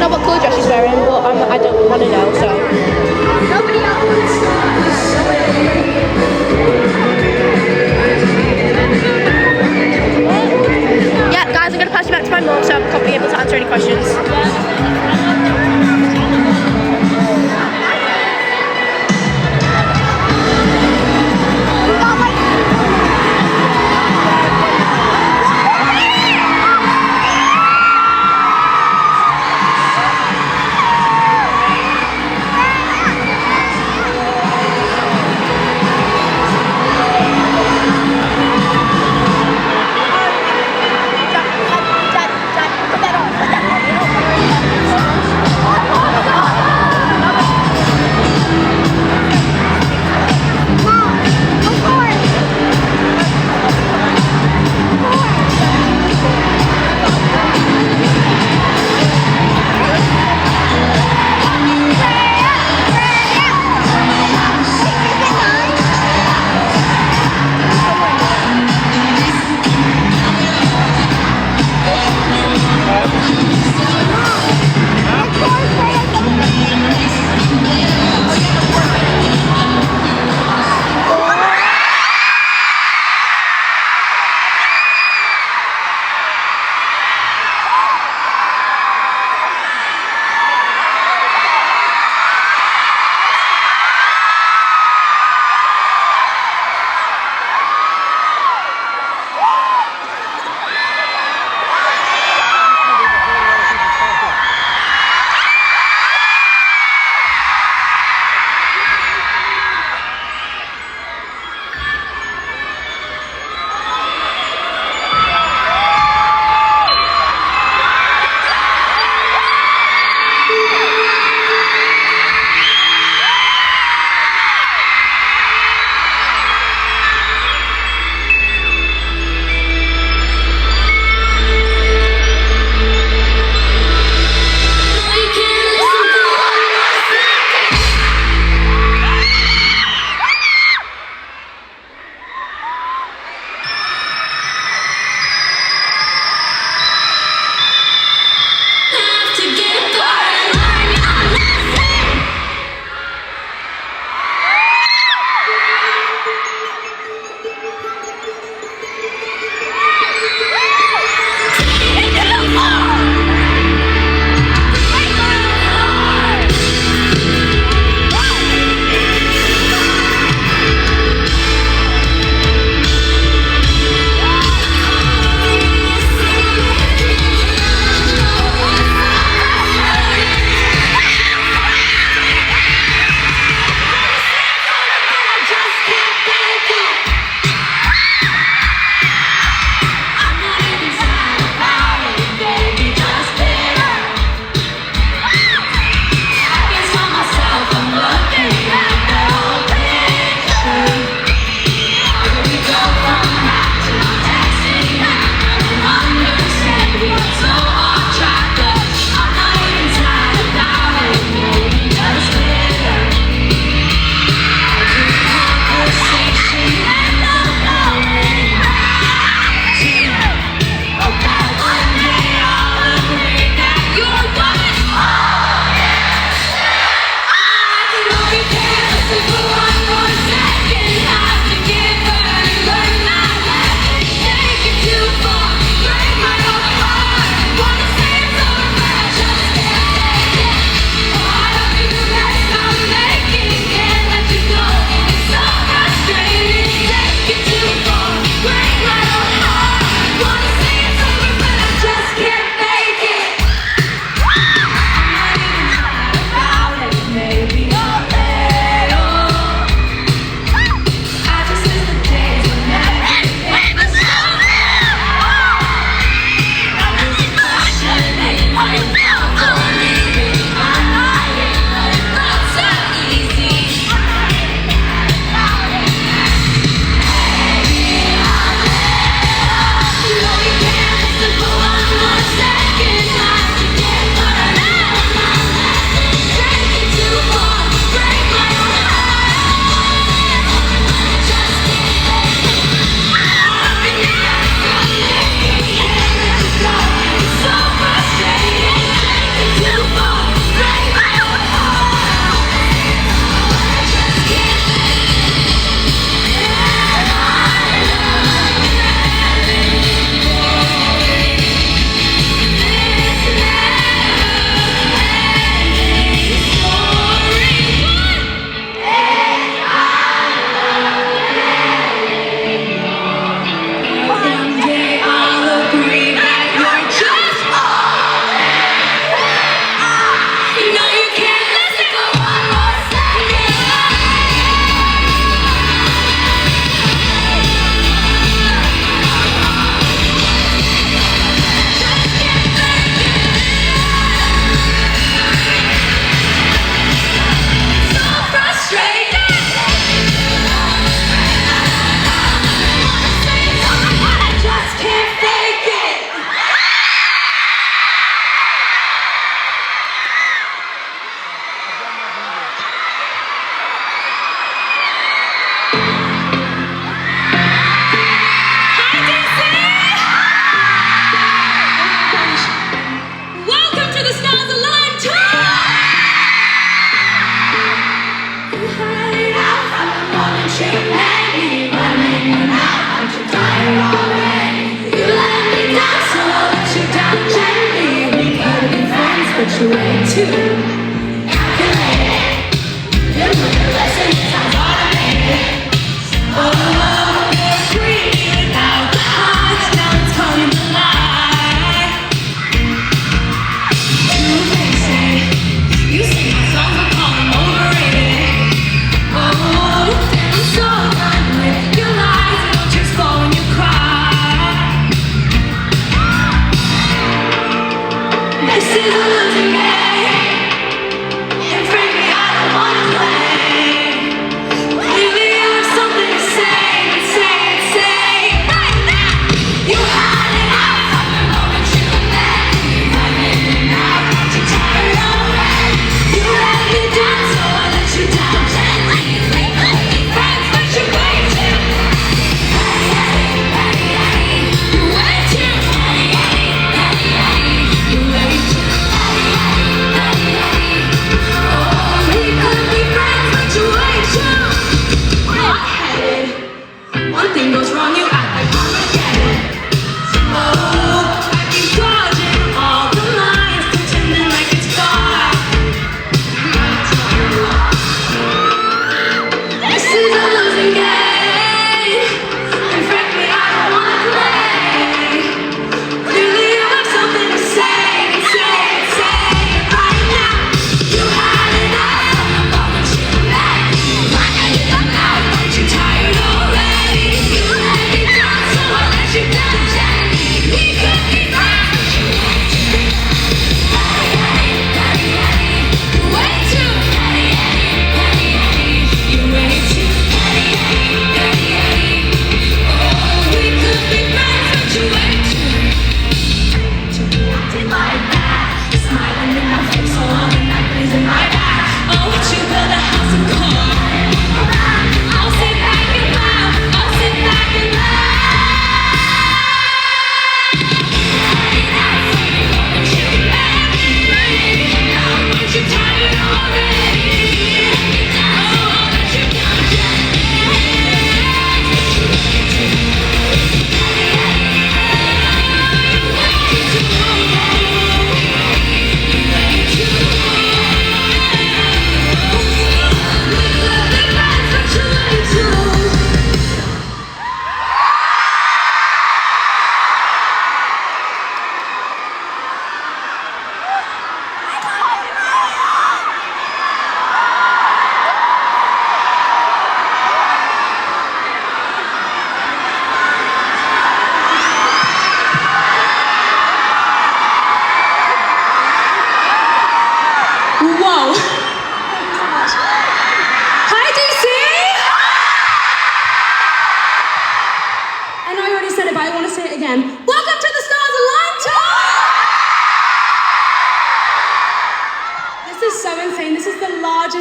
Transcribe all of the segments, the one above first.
know what colour dress she's wearing, but I don't want to know, so. Nobody else. Yeah, guys, I'm going to pass you back to my mum, so I can't be able to answer any questions. Dad, put that on. Put that on.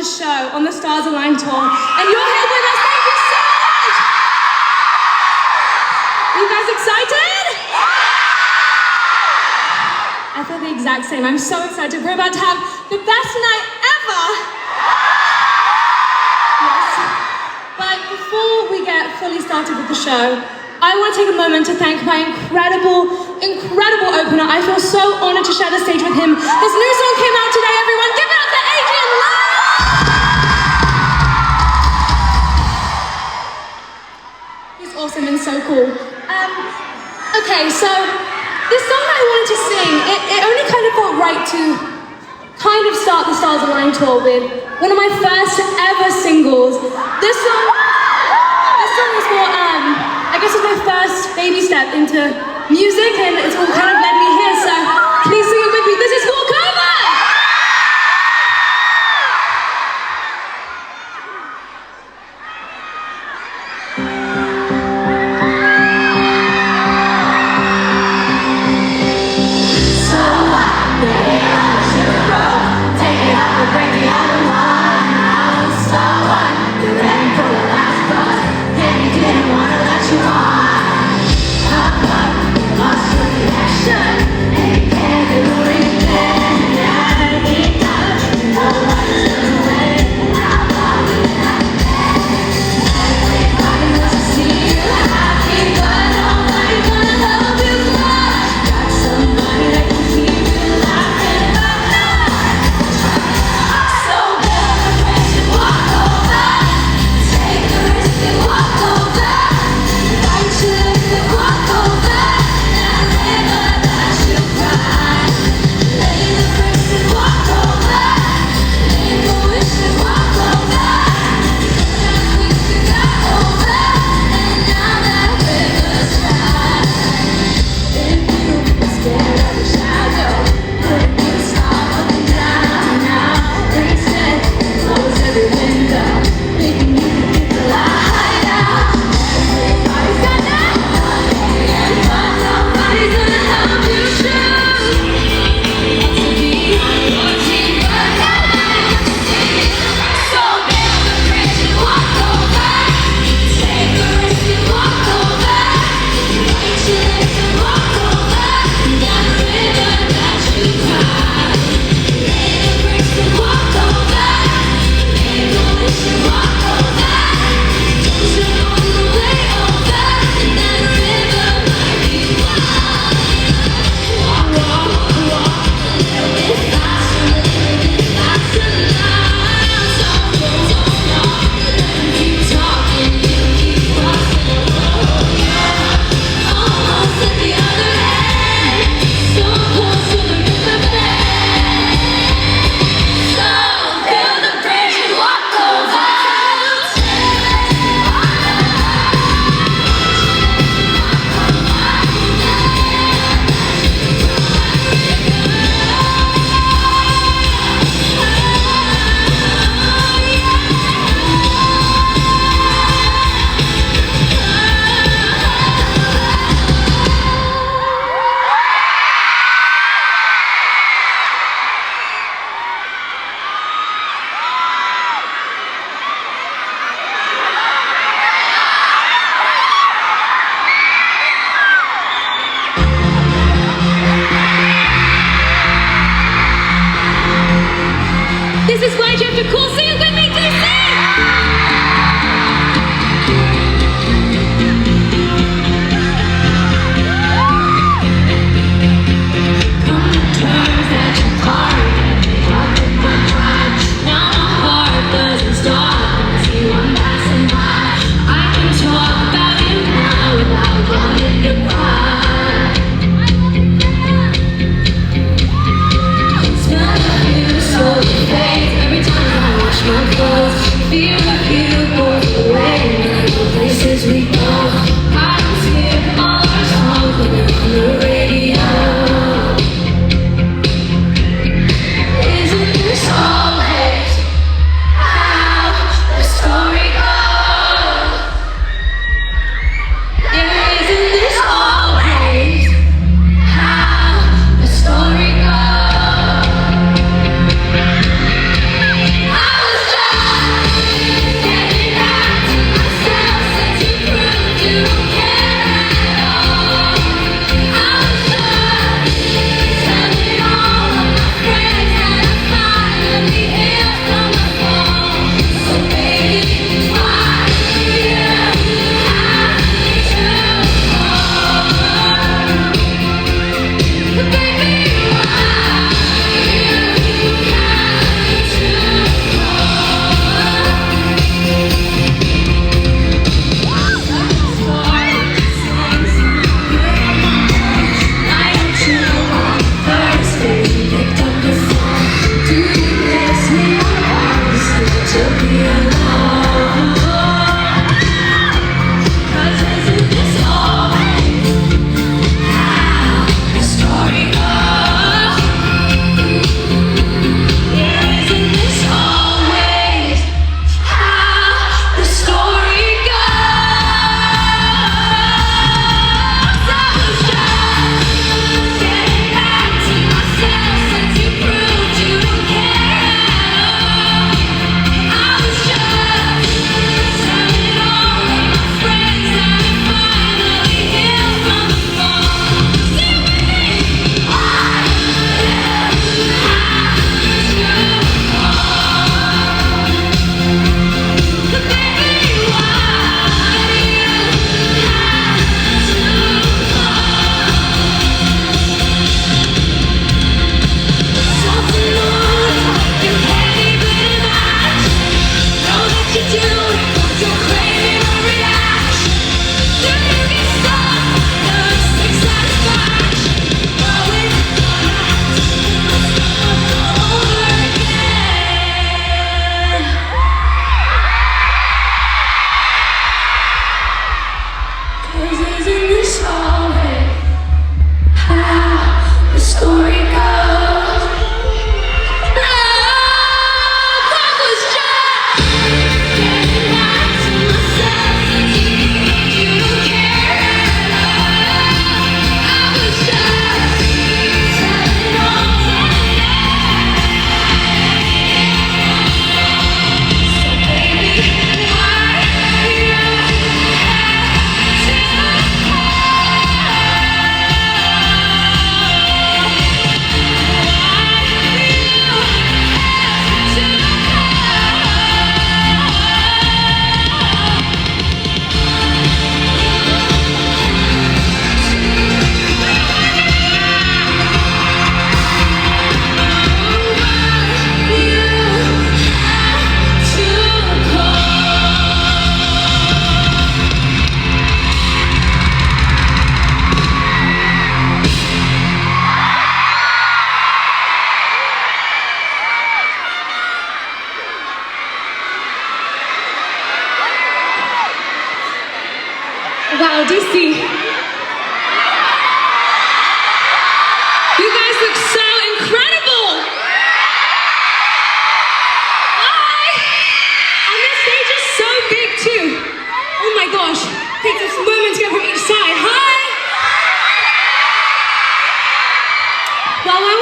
show on the Stars Align Tour, and you're here with us. Thank you so much! Are you guys excited? I feel the exact same. I'm so excited. We're about to have the best night ever. Yes. But before we get fully started with the show, I want to take a moment to thank my incredible opener. I feel so honored to share the stage with him. His new song came out today, everyone. Give it up to Adrian Lyne! He's awesome and so cool. Okay, so this song that I wanted to sing, it only kind of felt right to kind of start the Stars Align Tour with one of my first ever singles. This song was for, I guess it's my first baby step into music, and it's all kind of led me here, so please sing it with me. This is Walk Over!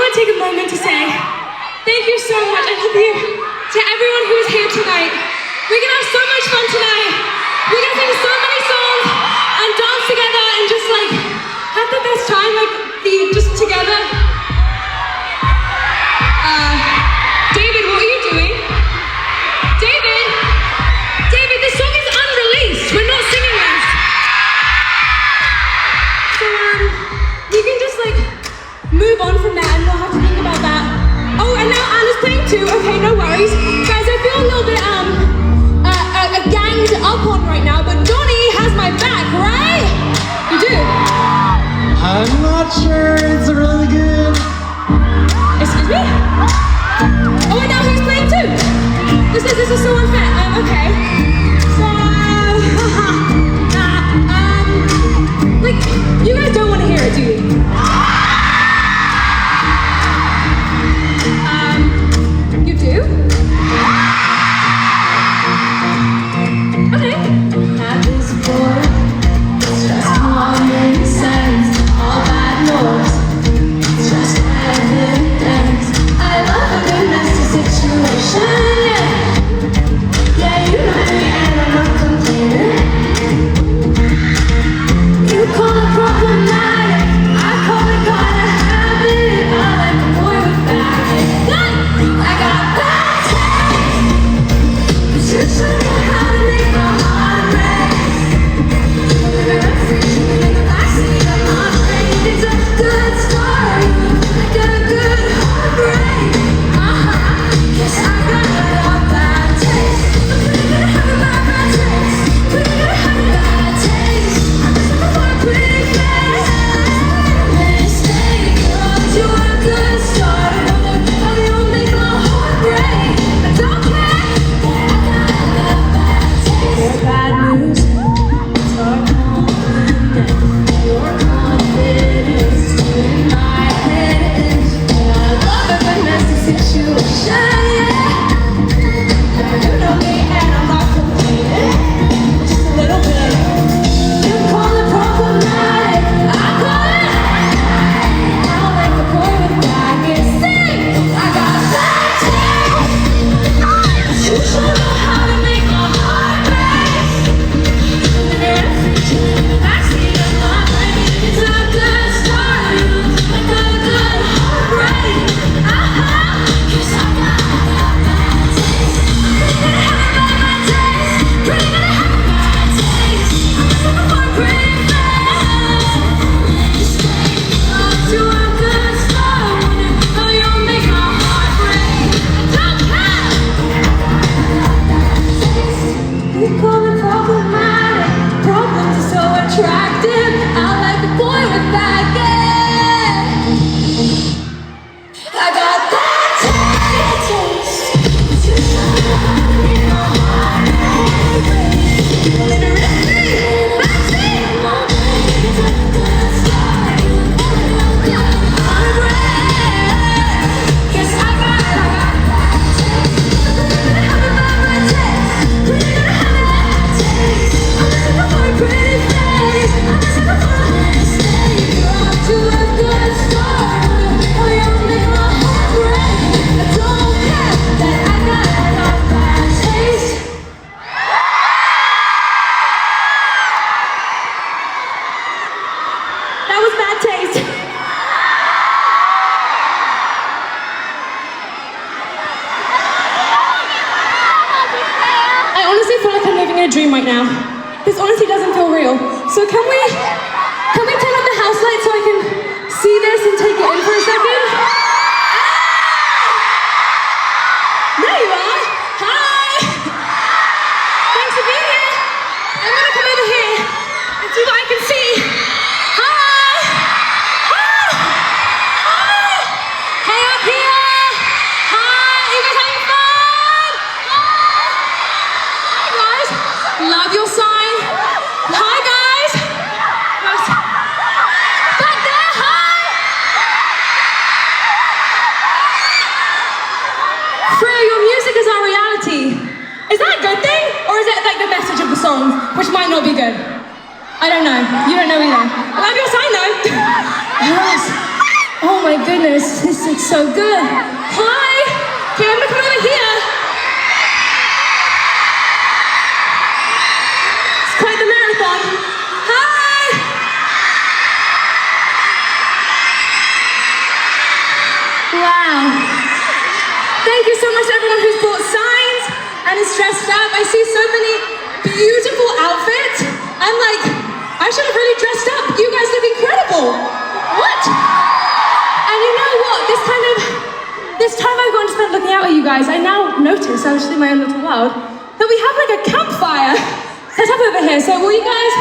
want to take a moment to say thank you so much. I love you to everyone who is here tonight. We're gonna have so much fun tonight. We're gonna sing so many songs and dance together and just like have the best time, like be just together. David, what are you doing? David, this song is unreleased. We're not singing this. So you can just like move on from that and not have to think about that. Oh, and now Anna's playing too. Okay, no worries. Guys, I feel a little bit ganged up on right now, but Donnie has my back, right? You do? I'm not sure. It's really good. Excuse me? Oh, and now he's playing too. This is so unfair. Okay. So, like, you guys don't want to hear it, do you? You do? Okay. Had this boy, it's just common sense, all bad noise, it's just evidence. I love a good messy situation, yeah. Yeah, you know me and I'm not complaining. You call it problematic, I call it gotta have it. I like a boy with baggage. I got bad taste, but you should know how to make my heart race. Living in the backseat of my brain, it's a good story. I got a good heartbreak. Guess I got a bad taste. I'm gonna have a bad taste. We're gonna have a bad taste. I'm just looking for a pretty face. Mistake, you were a good start. How you make my heart break. I don't care. I got a bad taste. Bad news. It's our confidence. Your confidence in my head. I love a good messy situation. You know me and I'm not complaining. Just a little bit. You call it problematic. I call it. I like a boy with baggage. Sing. I got bad taste. You should know how to make my heart race. Living in the backseat of my brain. It's a good story. Like a good heartbreak. Guess I got a bad taste. Pretty gonna have a bad taste. Pretty gonna have a bad taste. I'm just looking for a pretty face. Mistake, you a good start. How you make my heart break. I don't care. You call it problematic. Problems are so attractive. I like a boy with baggage. I got that taste. You should know how to make my heart race. Literally, that's it. It's a good story. Heartbreak. Guess I got that taste. We're gonna have a bad taste. We're gonna have a bad taste. I'm just looking for a pretty face. I'm just looking for a mistake. You're off to a good start. Oh, you make my heart break. I don't care that I got a bad taste. That was bad taste. I honestly feel like I'm living in a dream right now. This honestly doesn't feel real. So can we turn up the house light so I can see this and take it in for a second? There you are. Hi. Thanks for being here. I'm gonna come over here and see what I can see. Hi. Hi. Hi. Hey up here. Hi. You guys having fun? Hi guys. Love your sign. Hi guys. Back there. Hi. Freya, your music is our reality. Is that a good thing? Or is it like the message of the song, which might not be good? I don't know. You don't know either. I love your sign though. Yes. Oh my goodness, this looks so good. Hi! Okay, I'm gonna come over here. It's quite the marathon. Hi! Wow. Thank you so much to everyone who's bought signs and is dressed up. I see so many beautiful outfits. I'm like, I should have really dressed up. You guys look incredible. What? And you know what? This time I've gone to spend looking out at you guys, I now notice, I was just in my own little world, that we have like a campfire set up over here. So will you guys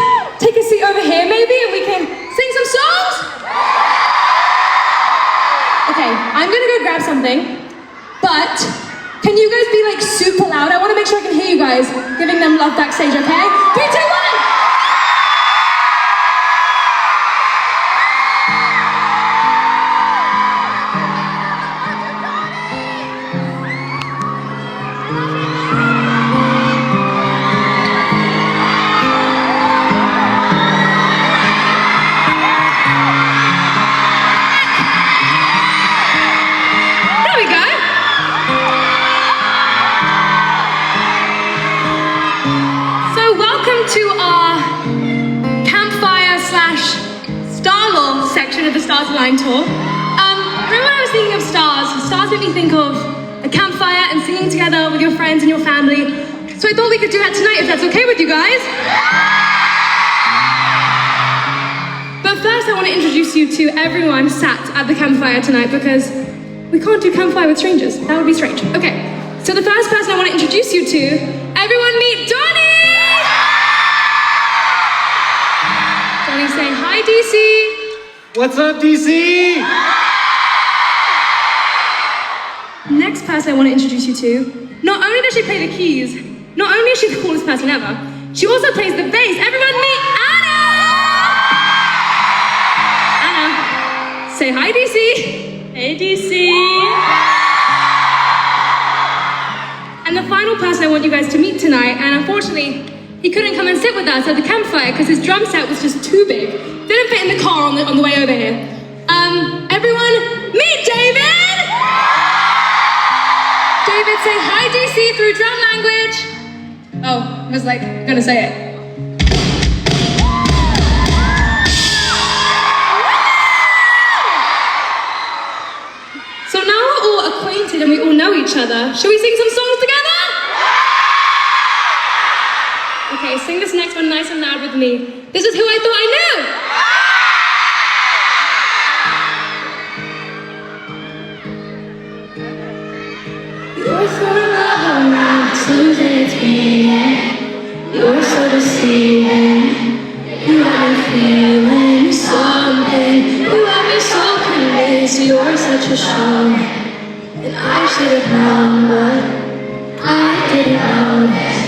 take a seat over here maybe and we can sing some songs? Okay, I'm gonna go grab something, but can you guys be like super loud? I wanna make sure I can hear you guys giving them love backstage, okay? 3, 2, 1! To our campfire / Starlore section of the Stars Align tour. Remember when I was thinking of stars made me think of a campfire and singing together with your friends and your family. So I thought we could do that tonight if that's okay with you guys. But first I want to introduce you to everyone sat at the campfire tonight because we can't do campfire with strangers. That would be strange. Okay, so the first person I want to introduce you to, everyone meet Donnie! Donnie, say hi, DC. What's up, DC? Next person I want to introduce you to, not only does she play the keys, not only is she the coolest person ever, she also plays the bass. Everyone meet Anna! Anna, say hi, DC. Hey, DC. And the final person I want you guys to meet tonight, and unfortunately, he couldn't come and sit with us at the campfire because his drum set was just too big. Didn't fit in the car on the way over here. Everyone, meet David! David, say hi, DC, through drum language. Oh, I was like, gonna say it. So now we're all acquainted and we all know each other. Shall we sing some songs together? Okay, sing this next one nice and loud with me. This is Who I Thought I Knew. You're so lovely, it's losing its meaning. You're so deceiving. You have me feeling something. You have me so convinced. You're such a show, and I should have known, but I didn't notice.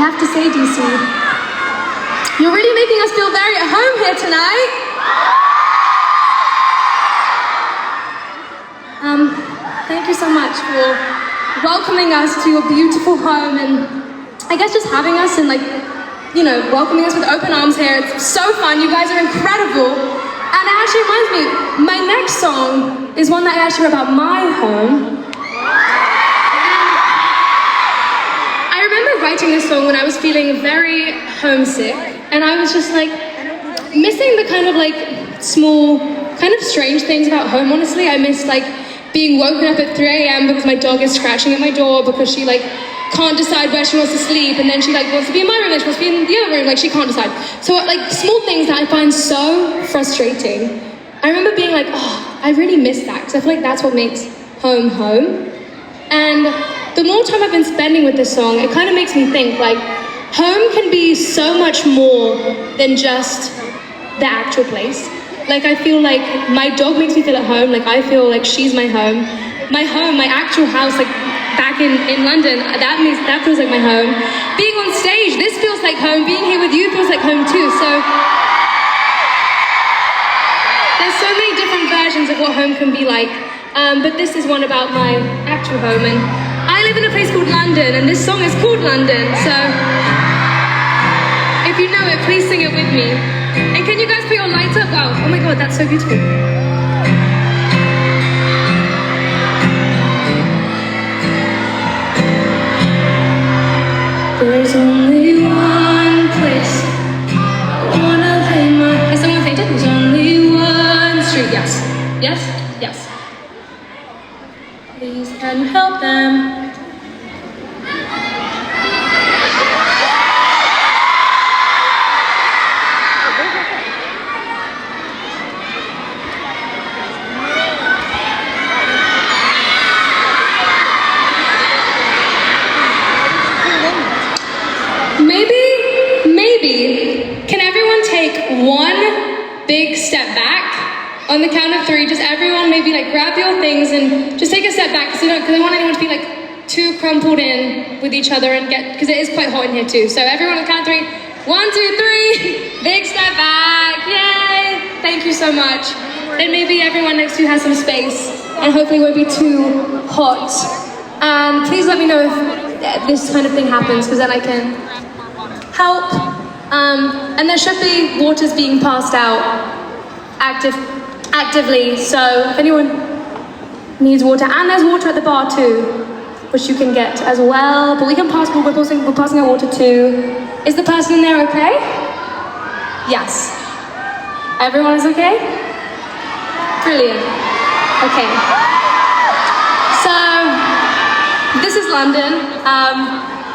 have to say, DC, you're really making us feel very at home here tonight. Thank you so much for welcoming us to your beautiful home, and I guess just having us and welcoming us with open arms here. It's so fun. You guys are incredible. And it actually reminds me, my next song is one that I actually wrote about my home. I remember writing this song when I was feeling very homesick, and I was just missing the kind of small, kind of strange things about home, honestly. I missed being woken up at 3 a.m. because my dog is scratching at my door because she can't decide where she wants to sleep, and then she wants to be in my room, then she wants to be in the other room, she can't decide. So small things that I find so frustrating. I remember being oh, I really miss that, because I feel that's what makes home home. And the more time I've been spending with this song, it kind of makes me think home can be so much more than just the actual place. I feel my dog makes me feel at home. I feel she's my home. My home, my actual house, back in London, that feels like my home. Being on stage, this feels like home. Being here with you feels like home too. So there's so many different versions of what home can be like. But this is one about my actual home. And I live in a place called London, and this song is called London. So if you know it, please sing it with me. And can you guys put your lights up? Wow, oh my God, that's so beautiful. There's only one place I wanna lay my head. Has someone fainted? There's only one Street, yes. Yes? Yes. Please, can you help them? Maybe, can everyone take one big step back on the count of 3? Just everyone maybe grab your things and just take a step back, because I don't want anyone to be too crumpled in with each other and because it is quite hot in here too. So everyone on the count of 3, 1, 2, 3, big step back, yay! Thank you so much. Then maybe everyone next to you has some space and hopefully it won't be too hot. And please let me know if this kind of thing happens, because then I can help. And there should be waters being passed out actively, so if anyone needs water, and there's water at the bar too, which you can get as well, but we're passing out water too. Is the person in there okay? Yes. Everyone is okay? Brilliant. Okay. So, this is London.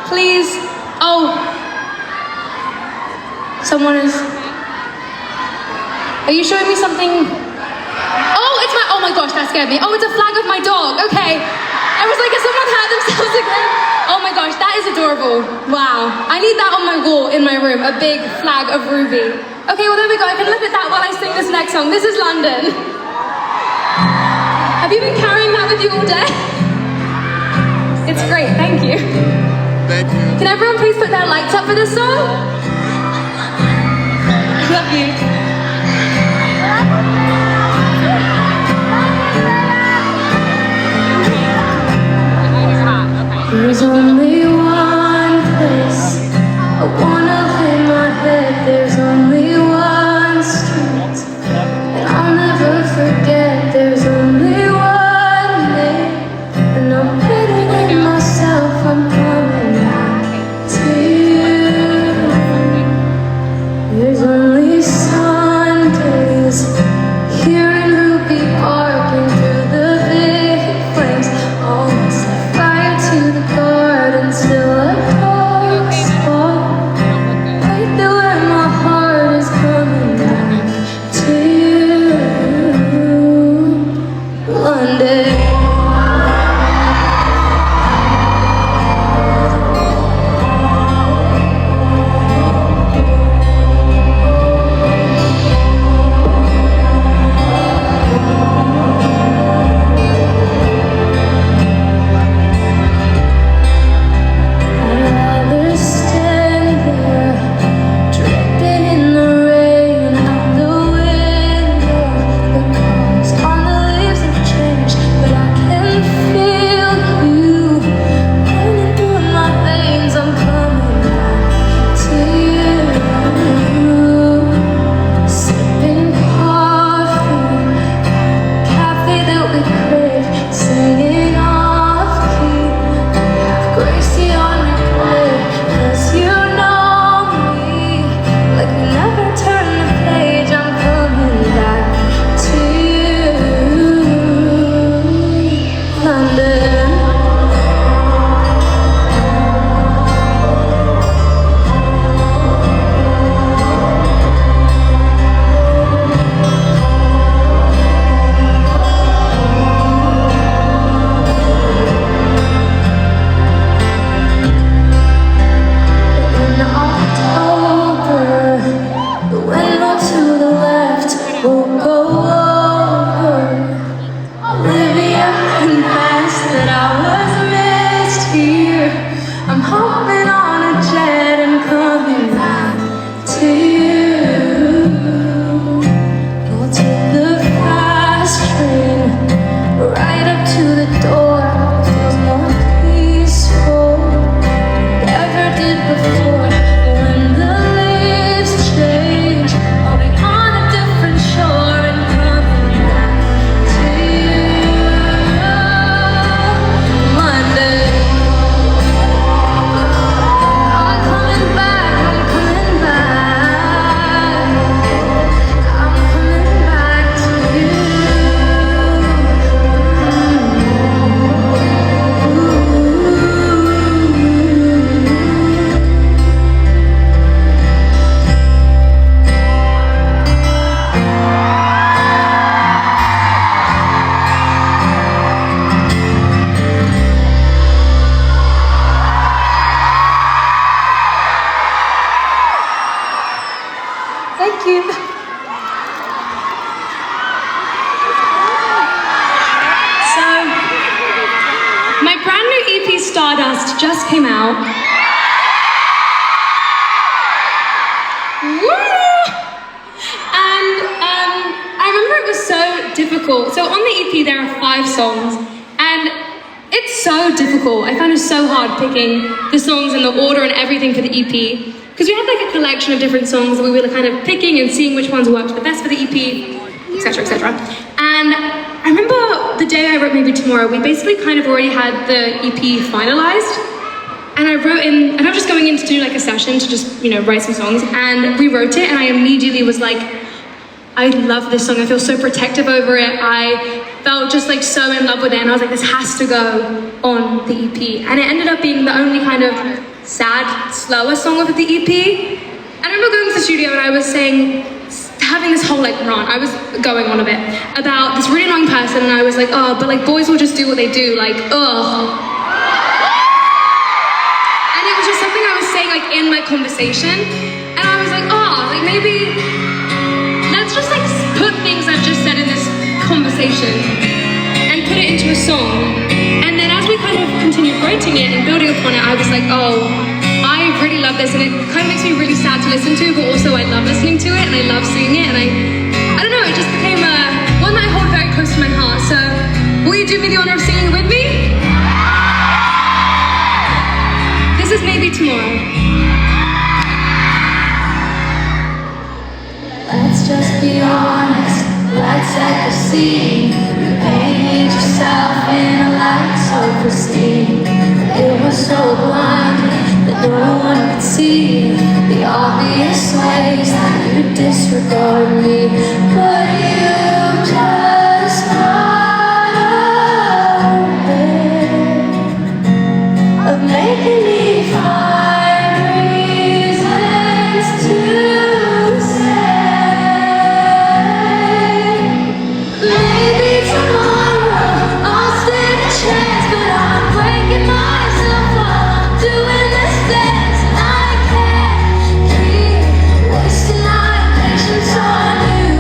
Please, someone is... Are you showing me something? Oh my gosh, that scared me. Oh, it's a flag of my dog. Okay. I was like, has someone hurt themselves again? Oh my gosh, that is adorable. Wow. I need that on my wall in my room, a big flag of Ruby. Okay, well there we go. I can look at that while I sing this next song. This is London. Have you been carrying that with you all day? It's great, thank you. Thank you. Can everyone please put their lights up for this song? Love you. There's only one place I wanna lay my head. There's only one street that I'll never forget. There's only one name, and I'm pitying myself. I'm coming back to you. There's only Sundays here in Ruby Park, and through the big flames, almost like fire to the garden. London. In October, the window to the left will go over. Olivia confessed that I was missed here. I'm hopping on a jet and coming back to you. We'll take the fast train right up to the door. Feels more peaceful than ever did before. When the leaves change, I'll be on a different shore and coming back to you. Monday, I'm coming back, I'm coming back. I'm coming back to you. Thank you. So, my brand new EP Stardust just came out. Woo! And I remember it was so difficult. So on the EP there are 5 songs, and it's so difficult. I found it so hard picking the songs in the order and everything for the EP. Because we had like a collection of different songs that we were kind of picking and seeing which ones worked the best for the EP, etc., etc. And I remember the day I wrote Maybe Tomorrow, we basically kind of already had the EP finalized. And I wrote in, and I was just going in to do like a session to just, write some songs. And we wrote it, and I immediately was like, I love this song. I feel so protective over it. I felt just like so in love with it. And I was like, this has to go on the EP. And it ended up being the only kind of sad, slower song of the EP. And I remember going to the studio and I was having this whole like rant. I was going on a bit about this really annoying person, and I was like, oh, but like boys will just do what they do, like, ugh. And it was just something I was saying like in my conversation, and I was like, oh, like maybe let's just like put things I've just said in this conversation and put it into a song. And then as we kind of continued writing it and building upon it, I was like, oh, I really love this, and it kind of makes me really sad to listen to, but also I love listening to it and I love singing it, and I don't know, it just became one that I hold very close to my heart. So will you do me the honor of singing with me? This is Maybe Tomorrow. Let's just be honest, let's set the scene. You painted yourself in a light so pristine. It was so blinding that no one could see the obvious ways that you disregard me. But you just got a way of making me find reasons to say maybe tomorrow I'll stand a chance, but I'm breaking myself while I'm doing this dance, and I can't keep wasting my patience on you.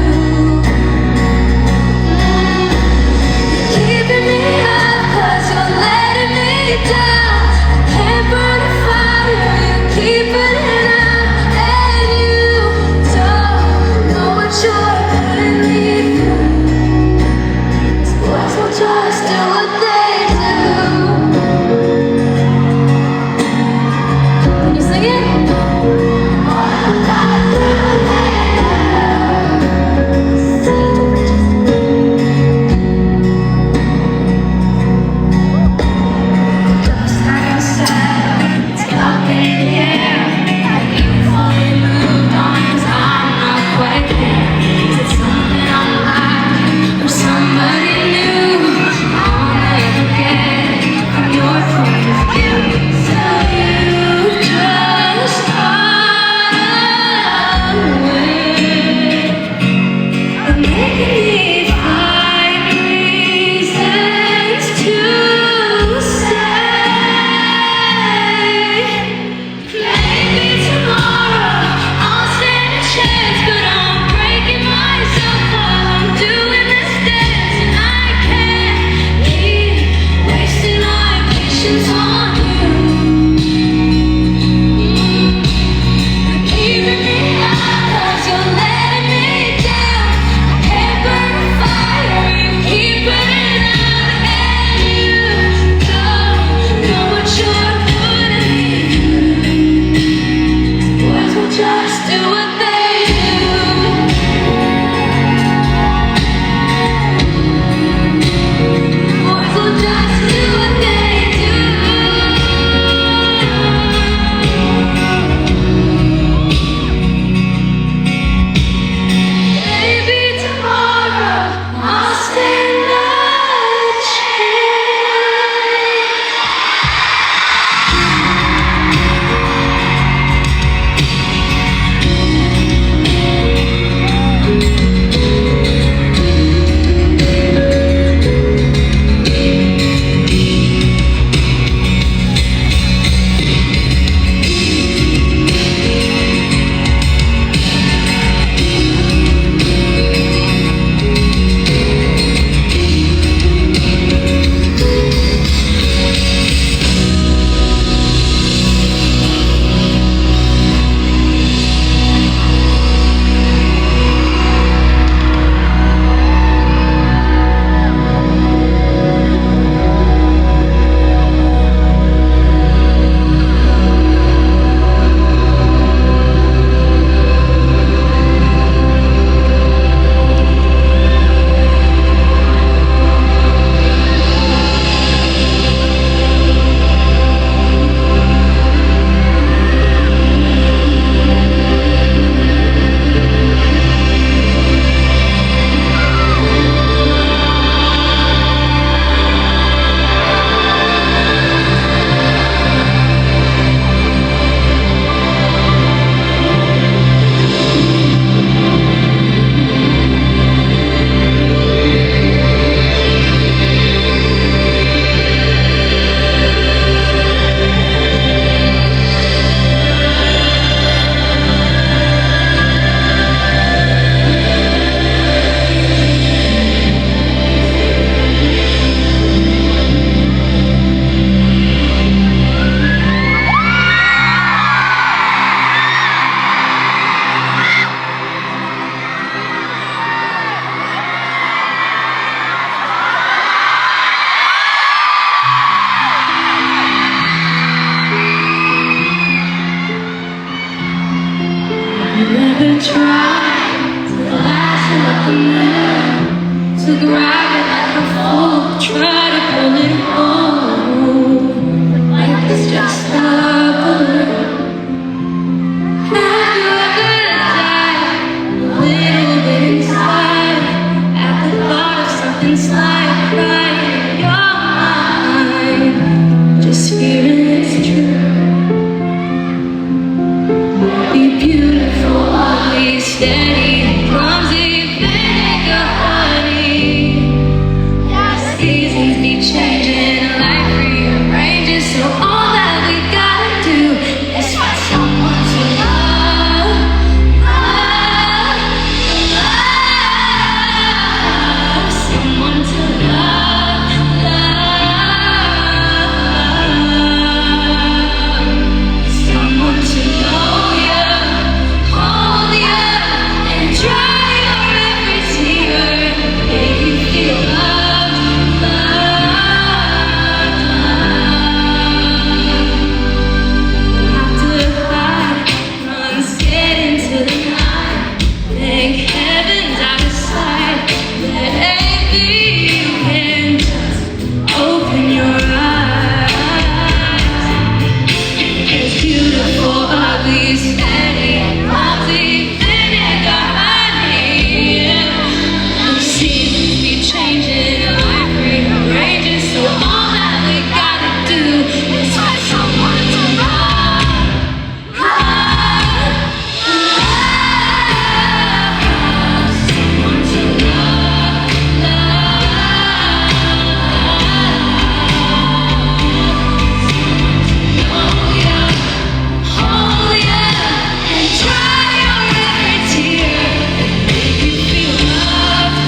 gonna try to lash it like a man, to grab it like a fool, try to pull it home like it's just a balloon. Have you ever died a little bit inside at the thought of something slight crying in your mind, just fearing it's true? Be beautiful, ugly, steady, clumsy, vinegar, honey. Seasons be changing, life rearranges, so all that we gotta do is find someone to love, someone to love, someone to know you, hold you, and dry your every tear, make you feel loved, have to hide, run straight into the night, thank heavens out of sight, maybe you can just open your eyes. It's beautiful, ugly, steady, clumsy, vinegar, honey. The seasons be changing, life rearranges, so all that we gotta do is find someone to love, someone to love, hold ya, and dry your every tear, make you feel loved,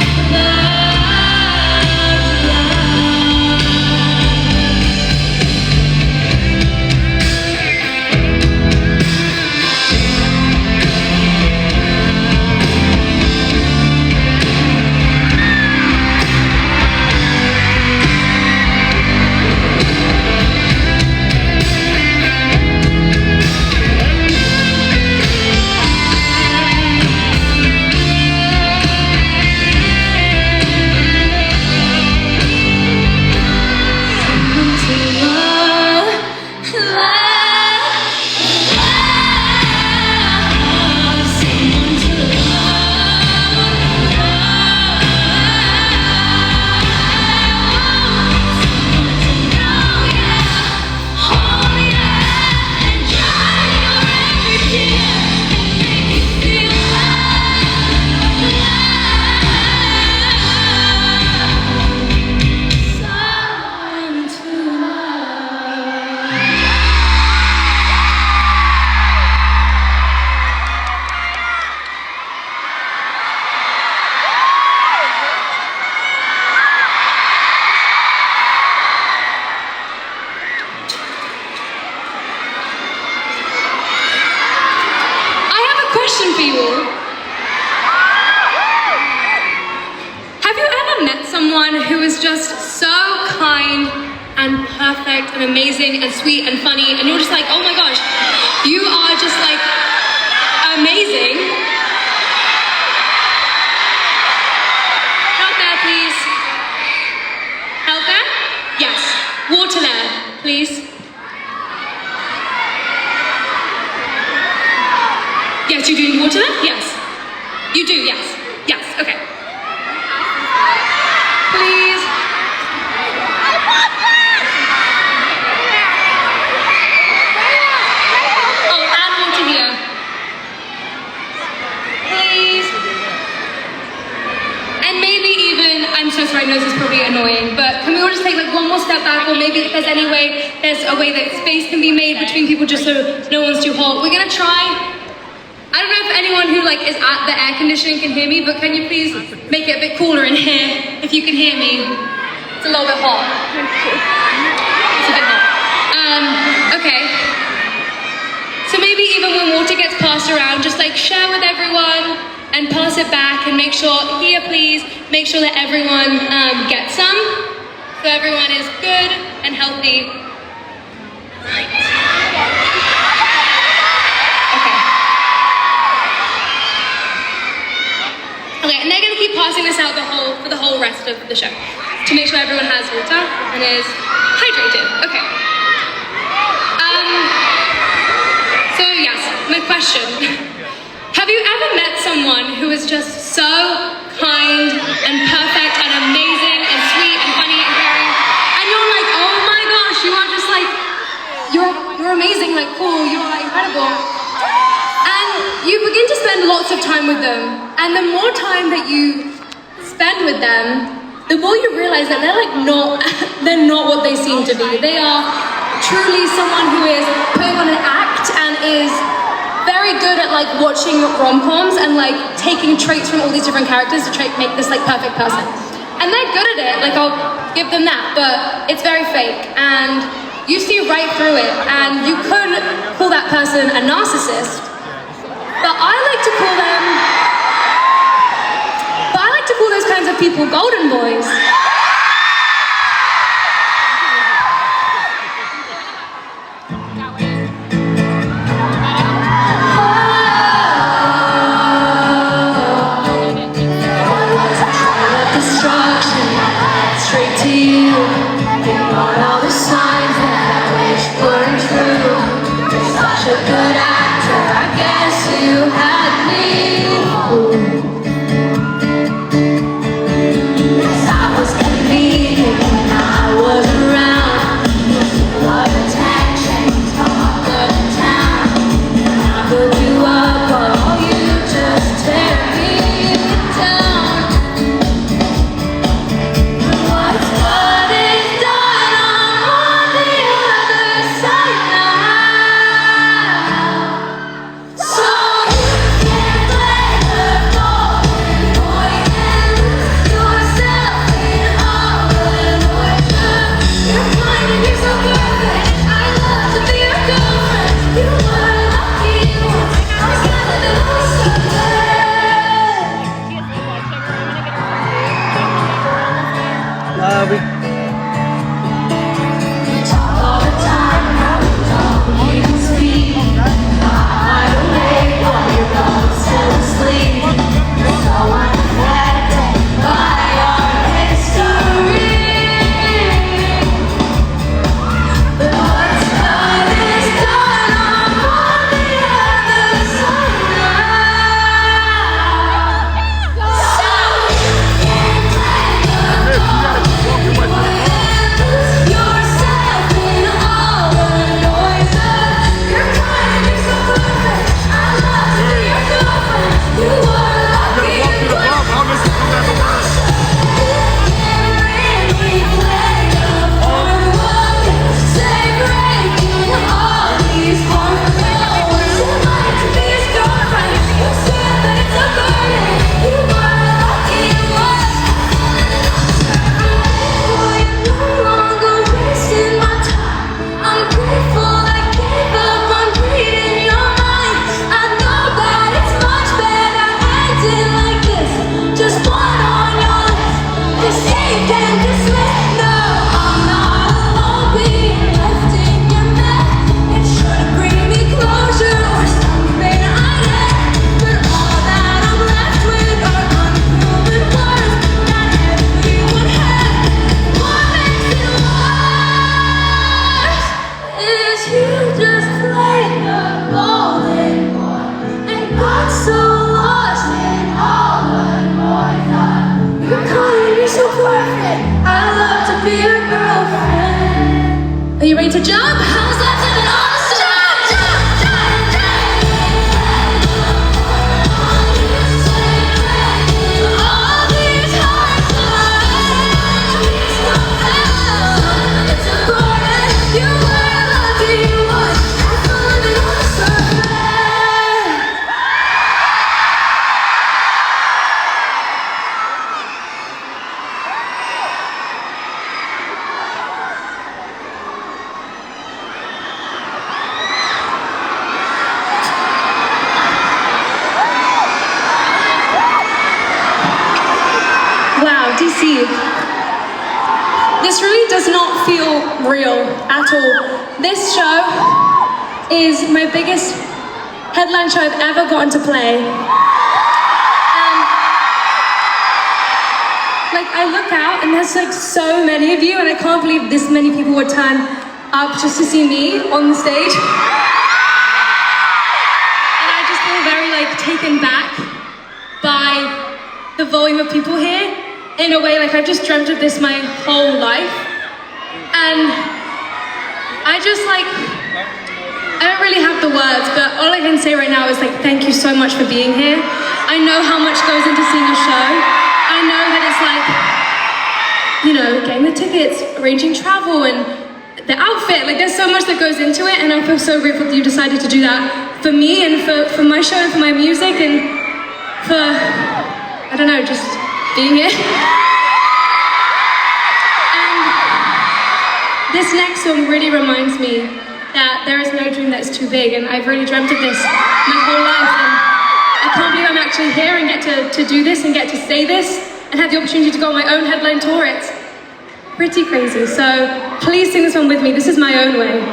I have a question for you all. Have you ever met someone who is just so kind and perfect and amazing and sweet and funny, and you're just like, oh my gosh, you are just like amazing? Out there, please. Out there? Yes. Water there, please. Yes, you do need water there? Yes. You do, yes. Yes, okay. Please. Oh, add water here. Please. And maybe even, I'm so sorry, I know this is probably annoying, but can we all just take like one more step back, or maybe if there's any way, there's a way that space can be made between people just so no one's too hot. We're gonna try. I don't know if anyone who like is at the air conditioning can hear me, but can you please make it a bit cooler in here, if you can hear me? It's a little bit hot. It's a bit hot. Okay. So maybe even when water gets passed around, just like share with everyone and pass it back and make sure, here please, make sure that everyone gets some, so everyone is good and healthy. Okay. rest of the show to make sure everyone has water and is hydrated. Okay. So yes, my question. Have you ever met someone who is just so kind and perfect and amazing and sweet and funny and caring, and you're like, oh my gosh, you are just like, you're amazing, like cool, you're like incredible. And you begin to spend lots of time with them, and the more time that you spend with them, the more you realize that they're not what they seem to be. They are truly someone who is putting on an act and is very good at like watching rom-coms and like taking traits from all these different characters to make this like perfect person. And they're good at it, like I'll give them that, but it's very fake and you see right through it, and you could call that person a narcissist, but I like to call those kinds of people golden boys. Are you ready to jump? How's that to an awesome This really does not feel real at all. This show is my biggest headline show I've ever gotten to play. Like, I look out and there's like so many of you, and I can't believe this many people would turn up just to see me on the stage. And I just feel very like taken back by the volume of people here. In a way, like I've just dreamt of this my whole life. And I just like, I don't really have the words, but all I can say right now is like, thank you so much for being here. I know how much goes into seeing a show. I know that it's like, you know, getting the tickets, arranging travel, and the outfit. Like, there's so much that goes into it, and I feel so grateful that you decided to do that for me and for my show and for my music and for, I don't know, just being here. And this next song really reminds me that there is no dream that's too big, and I've really dreamt of this my whole life, and I can't believe I'm actually here and get to do this and get to say this and have the opportunity to go on my own headline tour. It's pretty crazy, so please sing this one with me. This is My Own Way.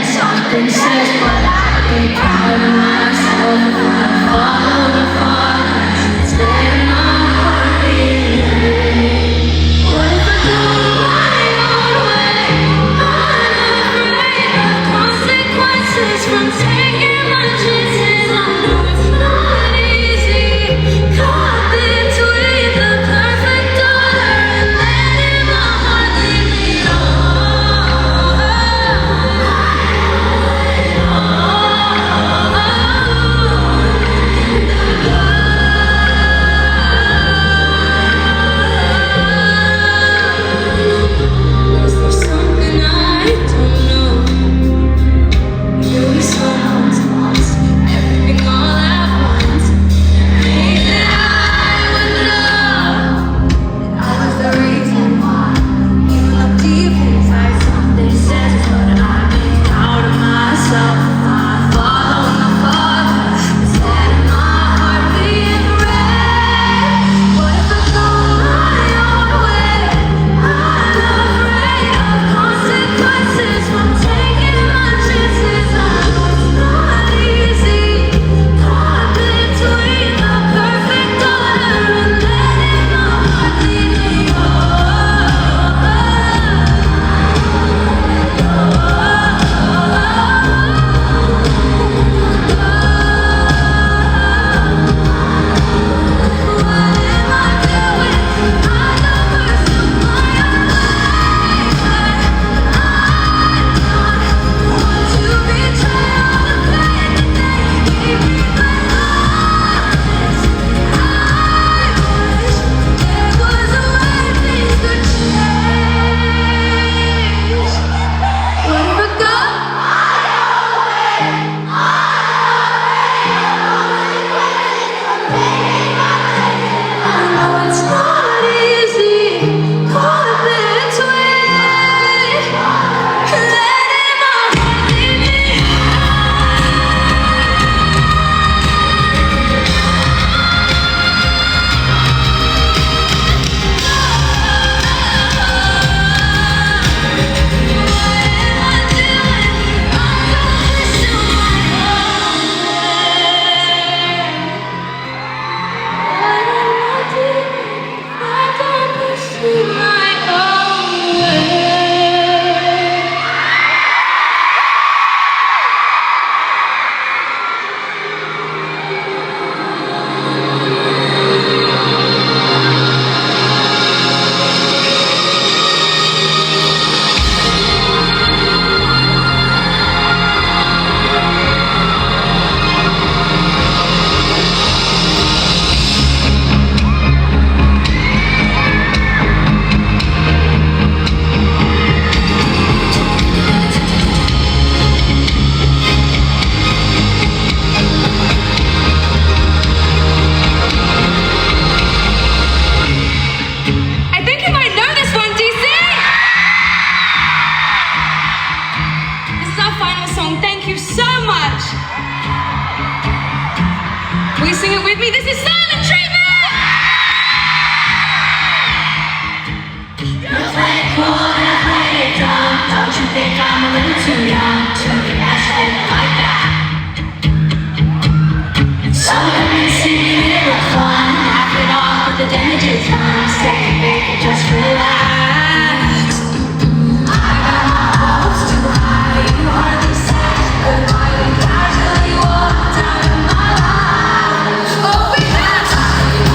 Something says, but I be proud of myself. Sing it with me. This is Silent Treatment! You're playing cool and I play it dumb. Don't you think I'm a little too young to be asking like that? Some of them singing it was fun. Laugh it off, but the damage is done. Stay big and just relax. I got my hopes too high. You hardly say goodbye when casually walked out of my life. Oh, we got talking,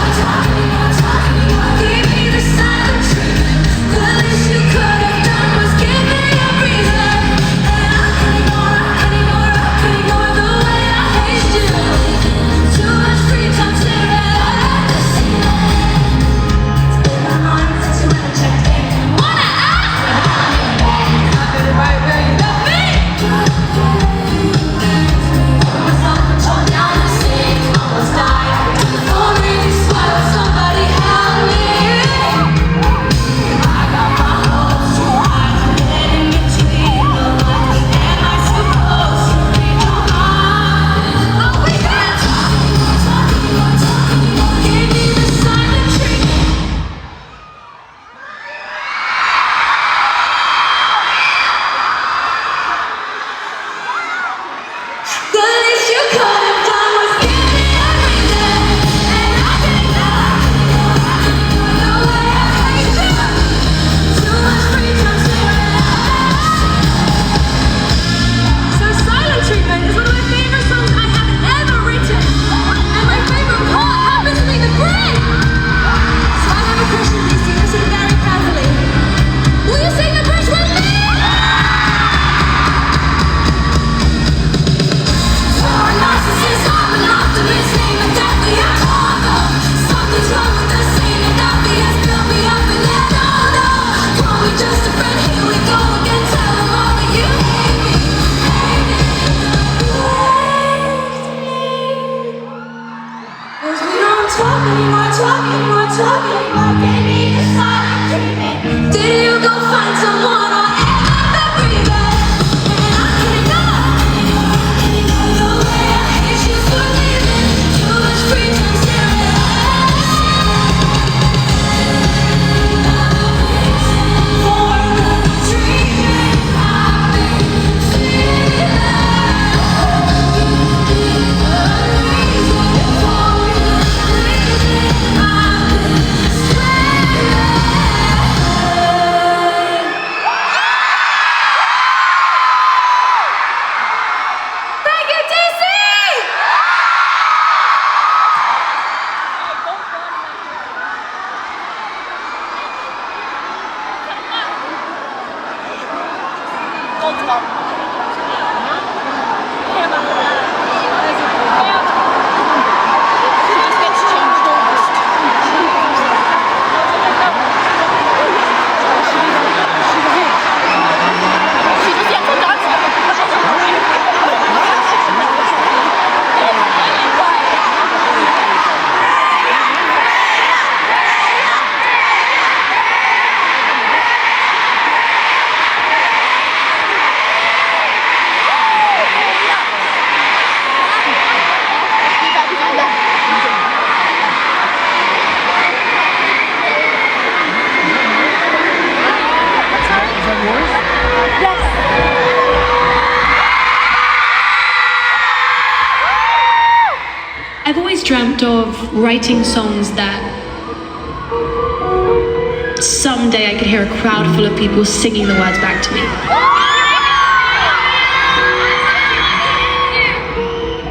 give me the silent treatment. The least you could have done was give me a reason. And I can't ignore the way I hate you. Too much free time staring at the ceiling. It's been a month since you went and checked in. Wanna ask? I've been right where you left me. Put myself control down the sink. Almost died. To the phone rings. Why would somebody help me? I got my hopes too high. Getting between the lines. Am I supposed to read your mind? Oh, we got talking. Give me the silent treatment. The least you could have done was give me a reason. And I can't ignore the way I hate you. Too much free time staring at the ceiling. So Silent Treatment is one of my favorite songs I have ever written. And my favorite part happens to be the bridge. So I have a question for you, so listen very carefully. Will you sing the bridge with me? You're a narcissist, I'm an optimist. Name it deathly, I can't go. Something's wrong with the scene, and obvious. Build me up and let go. Call me just a friend, here we go again. Tell them all that you hate me. Cause we don't talk anymore. Give me the silent treatment. Did you go find someone or am I the breather? And I can't ignore the way I hate you for leaving. Too much free time staring at the ceiling. For the treatment I've been feeling. Thank you, DC! I've always dreamt of writing songs that someday I could hear a crowd full of people singing the words back to me.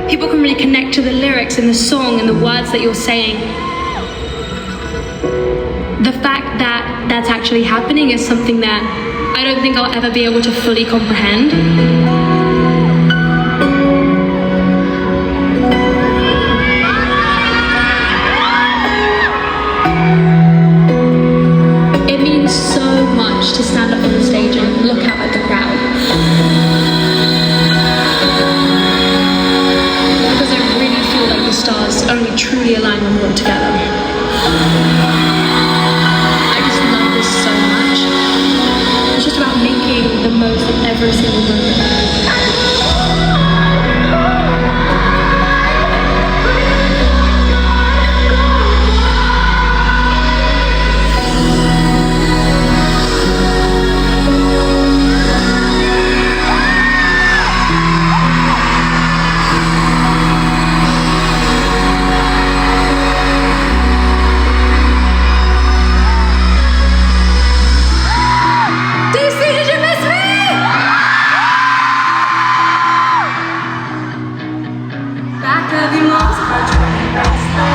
People can really connect to the lyrics and the song and the words that you're saying. The fact that that's actually happening is something that I don't think I'll ever be able to fully comprehend. It means so much to stand up on the stage and look out at the crowd. Because I really feel like the stars only truly align when we work together. I just love this so much. It's just about making the most of every single moment. heavy moss, I try to